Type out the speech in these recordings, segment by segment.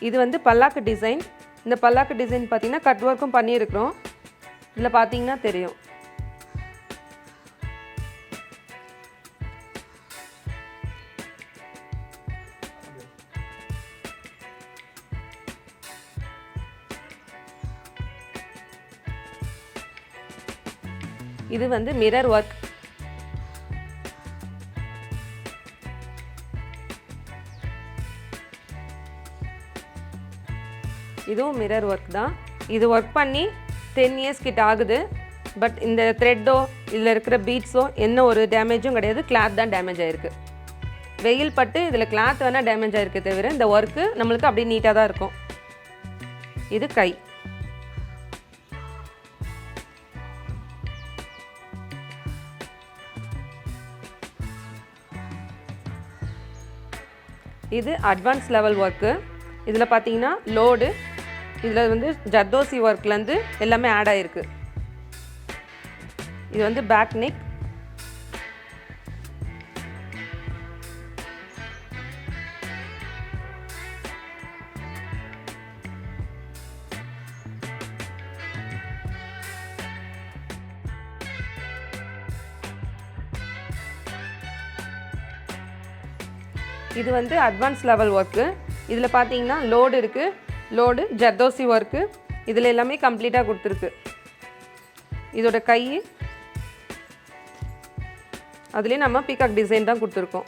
இது வந்து பல்லாக்கு டிசைன். இந்த பல்லாக்கு டிசைன் பார்த்தீங்கன்னா கட் ஒர்க்கும் பண்ணியிருக்கிறோம். இதில் பார்த்தீங்கன்னா தெரியும். இது வந்து மிரர் ஒர்க். இதுவும் மிரர் ஒர்க் தான். இது ஒர்க் பண்ணி 10 இயர்ஸ் கிட்ட ஆகுது. பட் இந்த த்ரெட்டோ இதில் இருக்கிற பீட்ஸோ என்ன ஒரு டேமேஜும் கிடையாது. கிளாத் தான் டேமேஜ் ஆகிருக்கு. வெயில் பட்டு இதில் கிளாத் வேணால் டேமேஜ் ஆகிருக்கு தவிர இந்த ஒர்க்கு நம்மளுக்கு அப்படியே நீட்டாக தான் இருக்கும். இது கை. இது அட்வான்ஸ் லெவல் ஒர்க்கு. இதில் பார்த்தீங்கன்னா லோடு, இதில் வந்து ஜர்தோசி ஒர்க்லேருந்து எல்லாமே ஆட் ஆகிருக்கு. இது வந்து பேக் நெக். இது வந்து அட்வான்ஸ் லெவல் ஒர்க்கு. இதில் பார்த்தீங்கன்னா லோடு இருக்குது. லோடு ஜர்தோசி ஒர்க்கு இதில் எல்லாமே கம்ப்ளீட்டாக கொடுத்துருக்கு. இதோட கை அதுலேயே நம்ம பீகாக் டிசைன் தான் கொடுத்துருக்கோம்.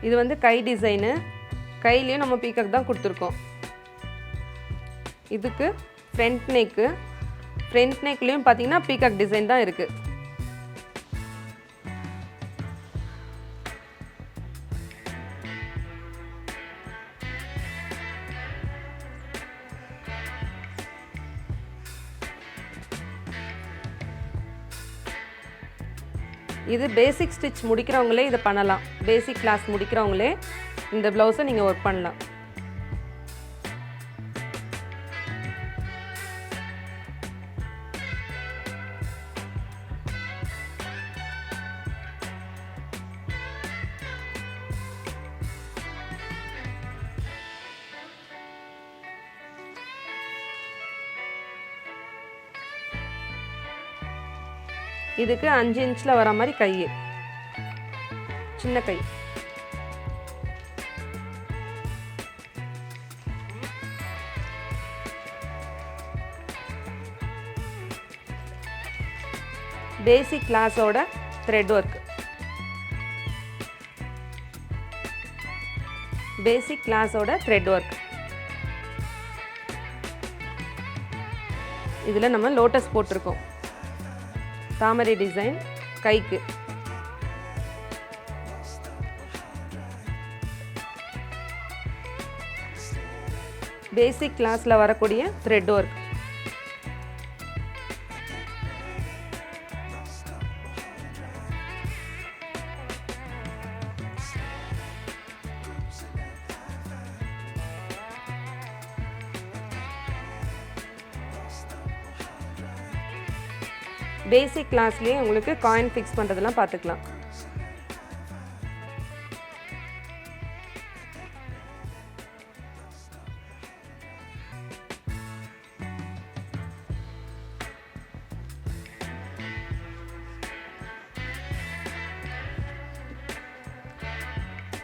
இது வந்து கை டிசைனு. கையிலையும் நம்ம பீகாக் தான் கொடுத்துருக்கோம். இதுக்கு ஃப்ரண்ட் நெக்கு. ஃப்ரண்ட் நெக்லேயும் பார்த்தீங்கன்னா பீகாக் டிசைன் தான் இருக்குது. இது பேசிக் ஸ்டிச் முடிக்கிறவங்களே இதை பண்ணலாம். பேசிக் கிளாஸ் முடிக்கிறவங்களே இந்த ப்ளவுஸை நீங்கள் ஒர்க் பண்ணலாம். இதுக்கு 5 இன்ச்சில் வர மாதிரி கை, சின்ன கை. பேசிக் கிளாஸோட த்ரெட் ஒர்க். பேசிக் கிளாஸோட த்ரெட் ஒர்க். இதில் நம்ம லோட்டஸ் போட்டிருக்கோம். தாமரை டிசைன் கைக்கு. பேசிக் கிளாஸில் வரக்கூடிய த்ரெட் ஒர்க். பேசிக் கிளாஸ்லேயே உங்களுக்கு காயின் ஃபிக்ஸ் பண்ணுறதெல்லாம் பார்த்துக்கலாம்.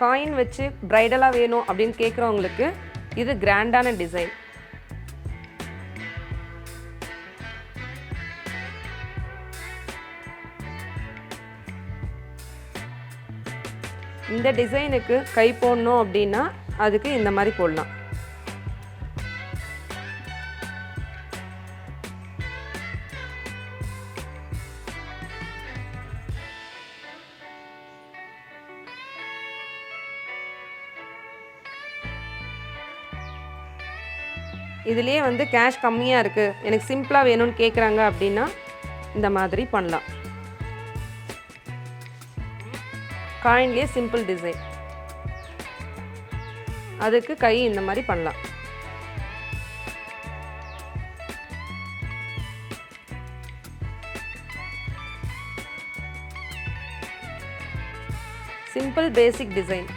காயின் வச்சு பிரைடலாக வேணும் அப்படின்னு கேட்குறவங்களுக்கு இது கிராண்டான டிசைன். இந்த டிசைனுக்கு கை போடணும் அப்படின்னா அதுக்கு இந்த மாதிரி போடலாம். இதுலேயே வந்து கேஷ் கம்மியாக இருக்குது, எனக்கு சிம்பிளாக வேணும்னு கேட்குறாங்க அப்படின்னா இந்த மாதிரி பண்ணலாம். காயின்லேயே சிம்பிள் டிசைன். அதுக்கு கை இந்த மாதிரி பண்ணலாம். சிம்பிள் பேசிக் டிசைன்.